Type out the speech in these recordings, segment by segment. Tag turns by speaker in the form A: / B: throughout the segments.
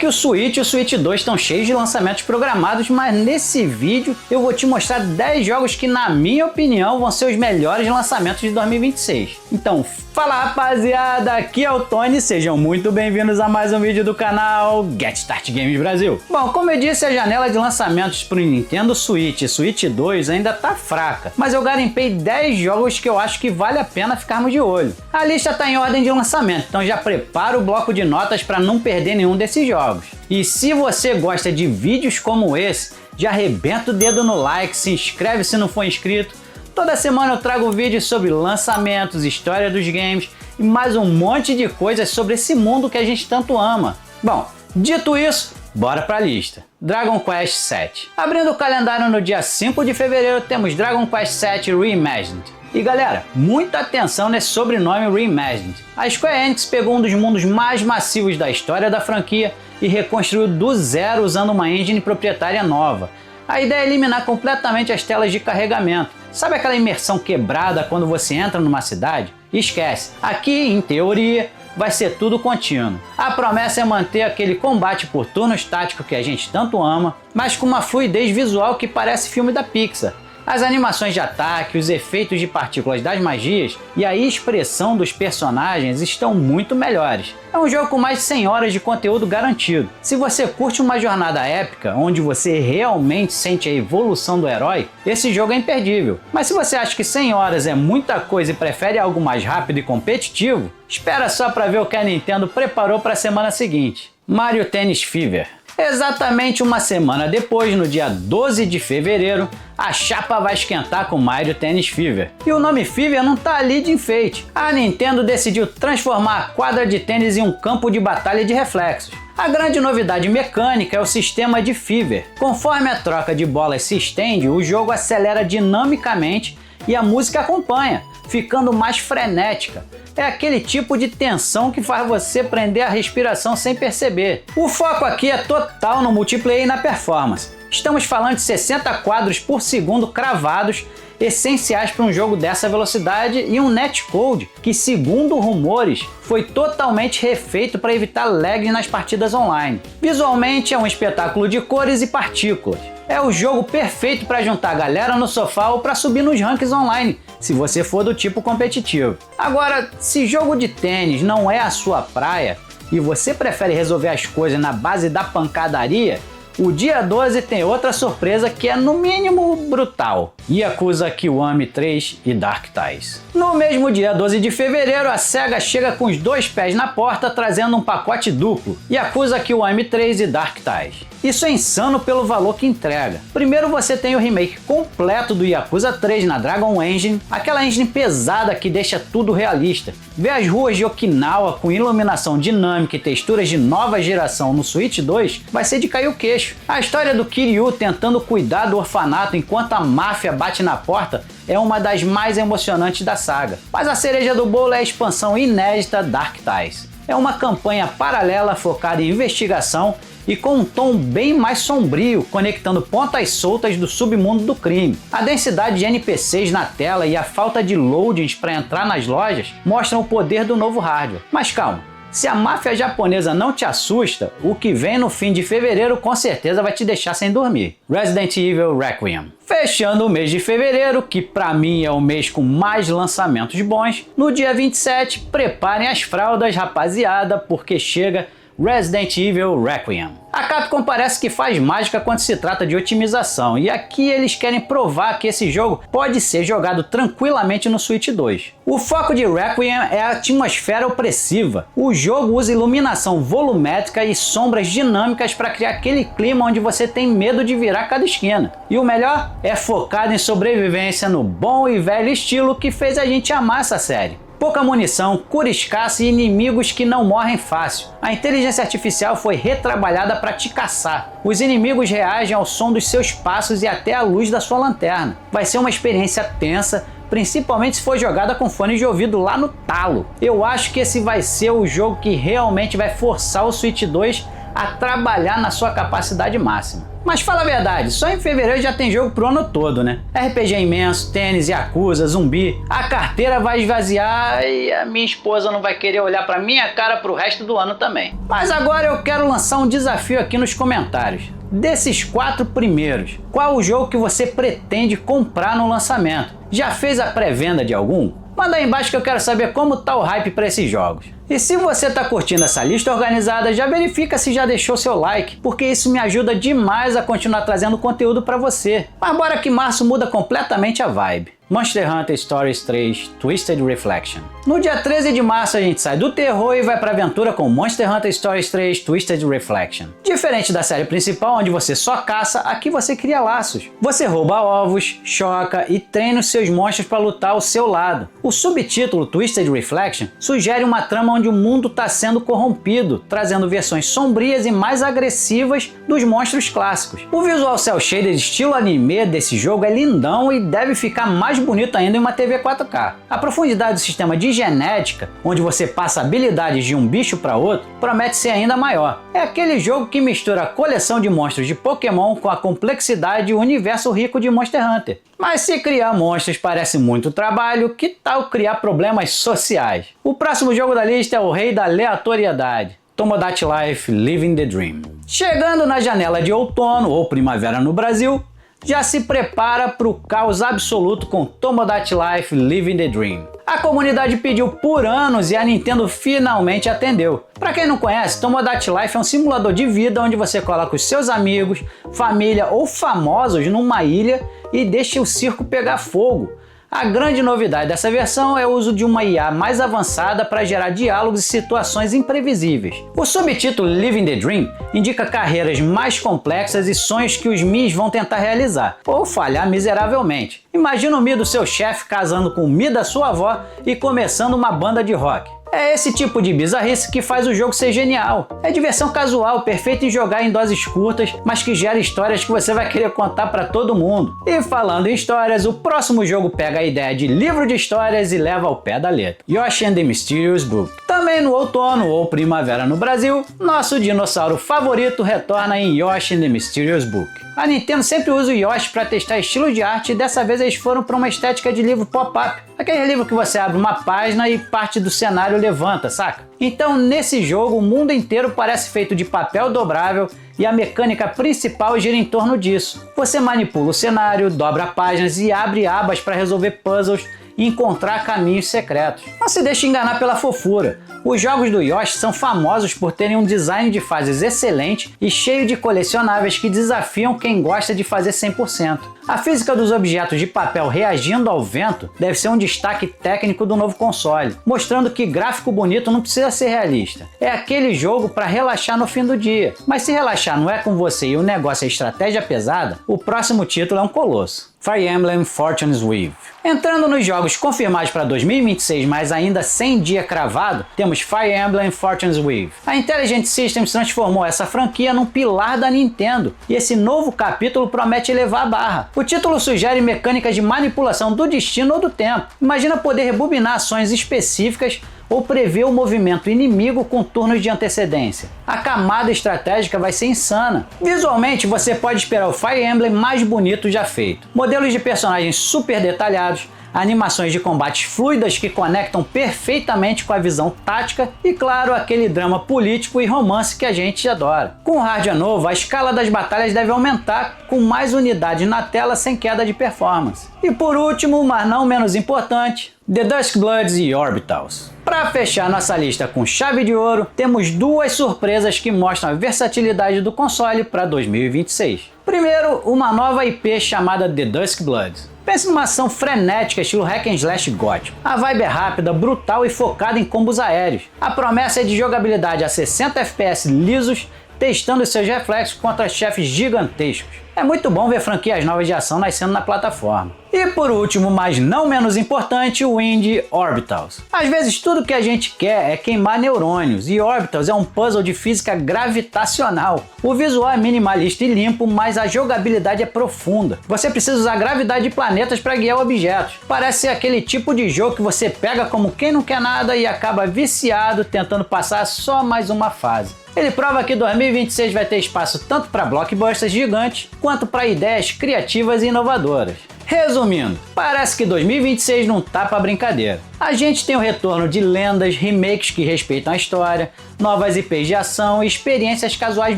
A: que o Switch e o Switch 2 estão cheios de lançamentos programados, mas nesse vídeo eu vou te mostrar 10 jogos que, na minha opinião, vão ser os melhores lançamentos de 2026. Então, fala rapaziada, aqui é o Tony, sejam muito bem-vindos a mais um vídeo do canal Get Start Games Brasil. Bom, como eu disse, a janela de lançamentos para o Nintendo Switch e Switch 2 ainda tá fraca, mas eu garimpei 10 jogos que eu acho que vale a pena ficarmos de olho. A lista tá em ordem de lançamento, então já prepara o bloco de notas para não perder nenhum desses jogos. E se você gosta de vídeos como esse, já arrebenta o dedo no like, se inscreve se não for inscrito. Toda semana eu trago vídeos sobre lançamentos, história dos games e mais um monte de coisas sobre esse mundo que a gente tanto ama. Bom, dito isso, bora pra lista. Dragon Quest VII. Abrindo o calendário no dia 5 de fevereiro, temos Dragon Quest VII Reimagined. E galera, muita atenção nesse sobrenome Reimagined. A Square Enix pegou um dos mundos mais massivos da história da franquia e reconstruiu do zero usando uma engine proprietária nova. A ideia é eliminar completamente as telas de carregamento. Sabe aquela imersão quebrada quando você entra numa cidade? Esquece. Aqui, em teoria, vai ser tudo contínuo. A promessa é manter aquele combate por turnos tático que a gente tanto ama, mas com uma fluidez visual que parece filme da Pixar. As animações de ataque, os efeitos de partículas das magias e a expressão dos personagens estão muito melhores. É um jogo com mais de 100 horas de conteúdo garantido. Se você curte uma jornada épica, onde você realmente sente a evolução do herói, esse jogo é imperdível. Mas se você acha que 100 horas é muita coisa e prefere algo mais rápido e competitivo, espera só para ver o que a Nintendo preparou para a semana seguinte. Mario Tennis Fever. Exatamente uma semana depois, no dia 12 de fevereiro, a chapa vai esquentar com Mario Tennis Fever. E o nome Fever não tá ali de enfeite. A Nintendo decidiu transformar a quadra de tênis em um campo de batalha de reflexos. A grande novidade mecânica é o sistema de Fever. Conforme a troca de bolas se estende, o jogo acelera dinamicamente e a música acompanha, ficando mais frenética. É aquele tipo de tensão que faz você prender a respiração sem perceber. O foco aqui é total no multiplayer e na performance. Estamos falando de 60 quadros por segundo cravados, essenciais para um jogo dessa velocidade, e um netcode que, segundo rumores, foi totalmente refeito para evitar lags nas partidas online. Visualmente é um espetáculo de cores e partículas. É o jogo perfeito para juntar a galera no sofá ou para subir nos rankings online, se você for do tipo competitivo. Agora, se jogo de tênis não é a sua praia e você prefere resolver as coisas na base da pancadaria, o dia 12 tem outra surpresa que é no mínimo brutal: Yakuza Kiwami 3 e Dark Ties. No mesmo dia 12 de fevereiro, a SEGA chega com os dois pés na porta trazendo um pacote duplo: Yakuza Kiwami 3 e Dark Ties. Isso é insano pelo valor que entrega. Primeiro você tem o remake completo do Yakuza 3 na Dragon Engine, aquela engine pesada que deixa tudo realista. Ver as ruas de Okinawa com iluminação dinâmica e texturas de nova geração no Switch 2 vai ser de cair o queixo. A história do Kiryu tentando cuidar do orfanato enquanto a máfia bate na porta é uma das mais emocionantes da saga. Mas a cereja do bolo é a expansão inédita Dark Ties. É uma campanha paralela focada em investigação e com um tom bem mais sombrio, conectando pontas soltas do submundo do crime. A densidade de NPCs na tela e a falta de loadings para entrar nas lojas mostram o poder do novo hardware. Mas calma, se a máfia japonesa não te assusta, o que vem no fim de fevereiro com certeza vai te deixar sem dormir. Resident Evil Requiem. Fechando o mês de fevereiro, que pra mim é o mês com mais lançamentos bons, no dia 27, preparem as fraldas, rapaziada, porque chega Resident Evil Requiem. A Capcom parece que faz mágica quando se trata de otimização, e aqui eles querem provar que esse jogo pode ser jogado tranquilamente no Switch 2. O foco de Requiem é a atmosfera opressiva. O jogo usa iluminação volumétrica e sombras dinâmicas para criar aquele clima onde você tem medo de virar cada esquina. E o melhor é focado em sobrevivência no bom e velho estilo que fez a gente amar essa série. Pouca munição, cura escassa e inimigos que não morrem fácil. A inteligência artificial foi retrabalhada para te caçar. Os inimigos reagem ao som dos seus passos e até à luz da sua lanterna. Vai ser uma experiência tensa, principalmente se for jogada com fone de ouvido lá no talo. Eu acho que esse vai ser o jogo que realmente vai forçar o Switch 2 a trabalhar na sua capacidade máxima. Mas fala a verdade, só em fevereiro já tem jogo pro ano todo, né? RPG imenso, tênis, Yakuza, zumbi, a carteira vai esvaziar e a minha esposa não vai querer olhar pra minha cara pro resto do ano também. Mas agora eu quero lançar um desafio aqui nos comentários. Desses 4 primeiros, qual o jogo que você pretende comprar no lançamento? Já fez a pré-venda de algum? Manda aí embaixo que eu quero saber como tá o hype para esses jogos. E se você tá curtindo essa lista organizada, já verifica se já deixou seu like, porque isso me ajuda demais a continuar trazendo conteúdo para você. Mas bora que março muda completamente a vibe. Monster Hunter Stories 3 Twisted Reflection. No dia 13 de março a gente sai do terror e vai pra aventura com Monster Hunter Stories 3 Twisted Reflection. Diferente da série principal, onde você só caça, aqui você cria laços. Você rouba ovos, choca e treina os seus monstros para lutar ao seu lado. O subtítulo Twisted Reflection sugere uma trama onde o mundo está sendo corrompido, trazendo versões sombrias e mais agressivas dos monstros clássicos. O visual cel shaded estilo anime desse jogo é lindão e deve ficar mais bonito ainda em uma TV 4K. A profundidade do sistema de genética, onde você passa habilidades de um bicho para outro, promete ser ainda maior. É aquele jogo que mistura a coleção de monstros de Pokémon com a complexidade e o universo rico de Monster Hunter. Mas se criar monstros parece muito trabalho, que tal criar problemas sociais? O próximo jogo da lista é o rei da aleatoriedade. Tomodachi Life Living the Dream. Chegando na janela de outono ou primavera no Brasil, já se prepara para o caos absoluto com Tomodachi Life Living the Dream. A comunidade pediu por anos e a Nintendo finalmente atendeu. Para quem não conhece, Tomodachi Life é um simulador de vida onde você coloca os seus amigos, família ou famosos numa ilha e deixa o circo pegar fogo. A grande novidade dessa versão é o uso de uma IA mais avançada para gerar diálogos e situações imprevisíveis. O subtítulo Living the Dream indica carreiras mais complexas e sonhos que os Mis vão tentar realizar, ou falhar miseravelmente. Imagina o Mi do seu chefe casando com o Mi da sua avó e começando uma banda de rock. É esse tipo de bizarrice que faz o jogo ser genial. É diversão casual, perfeito em jogar em doses curtas, mas que gera histórias que você vai querer contar para todo mundo. E falando em histórias, o próximo jogo pega a ideia de livro de histórias e leva ao pé da letra. Yoshi and the Mysterious Book. Também no outono ou primavera no Brasil, nosso dinossauro favorito retorna em Yoshi and the Mysterious Book. A Nintendo sempre usa o Yoshi para testar estilo de arte e dessa vez eles foram para uma estética de livro pop-up. Aquele livro que você abre uma página e parte do cenário levanta, saca? Então nesse jogo o mundo inteiro parece feito de papel dobrável e a mecânica principal gira em torno disso. Você manipula o cenário, dobra páginas e abre abas para resolver puzzles e encontrar caminhos secretos. Não se deixe enganar pela fofura. Os jogos do Yoshi são famosos por terem um design de fases excelente e cheio de colecionáveis que desafiam quem gosta de fazer 100%. A física dos objetos de papel reagindo ao vento deve ser um destaque técnico do novo console, mostrando que gráfico bonito não precisa ser realista. É aquele jogo para relaxar no fim do dia. Mas se relaxar não é com você e o negócio é estratégia pesada, o próximo título é um colosso. Fire Emblem Fortune's Weave. Entrando nos jogos confirmados para 2026, mas ainda sem dia cravado, temos Fire Emblem Fortune's Weave. A Intelligent Systems transformou essa franquia num pilar da Nintendo, e esse novo capítulo promete elevar a barra. O título sugere mecânicas de manipulação do destino ou do tempo. Imagina poder rebobinar ações específicas ou prever o movimento inimigo com turnos de antecedência. A camada estratégica vai ser insana. Visualmente, você pode esperar o Fire Emblem mais bonito já feito. Modelos de personagens super detalhados, animações de combates fluidas que conectam perfeitamente com a visão tática e, claro, aquele drama político e romance que a gente adora. Com o hardware novo, a escala das batalhas deve aumentar com mais unidades na tela sem queda de performance. E por último, mas não menos importante, The Dusk Bloods e Orbitals. Para fechar nossa lista com chave de ouro, temos duas surpresas que mostram a versatilidade do console para 2026. Primeiro, uma nova IP chamada The Dusk Bloods. Pense numa ação frenética estilo hack and slash gótico. A vibe é rápida, brutal e focada em combos aéreos. A promessa é de jogabilidade a 60 FPS lisos, testando seus reflexos contra chefes gigantescos. É muito bom ver franquias novas de ação nascendo na plataforma. E por último, mas não menos importante, o Indie Orbitals. Às vezes tudo que a gente quer é queimar neurônios, e Orbitals é um puzzle de física gravitacional. O visual é minimalista e limpo, mas a jogabilidade é profunda. Você precisa usar a gravidade de planetas para guiar objetos. Parece ser aquele tipo de jogo que você pega como quem não quer nada e acaba viciado tentando passar só mais uma fase. Ele prova que 2026 vai ter espaço tanto para blockbusters gigantes quanto para ideias criativas e inovadoras. Resumindo, parece que 2026 não tá pra brincadeira. A gente tem o retorno de lendas, remakes que respeitam a história, novas IPs de ação e experiências casuais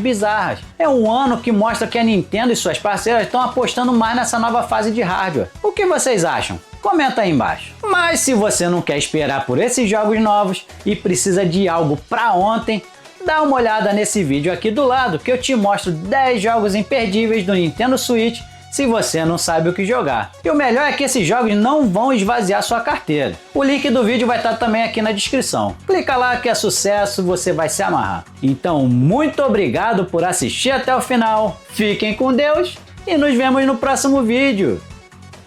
A: bizarras. É um ano que mostra que a Nintendo e suas parceiras estão apostando mais nessa nova fase de hardware. O que vocês acham? Comenta aí embaixo. Mas se você não quer esperar por esses jogos novos e precisa de algo pra ontem, dá uma olhada nesse vídeo aqui do lado que eu te mostro 10 jogos imperdíveis do Nintendo Switch se você não sabe o que jogar. E o melhor é que esses jogos não vão esvaziar sua carteira. O link do vídeo vai estar também aqui na descrição. Clica lá que é sucesso, você vai se amarrar. Então, muito obrigado por assistir até o final. Fiquem com Deus e nos vemos no próximo vídeo.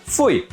A: Fui!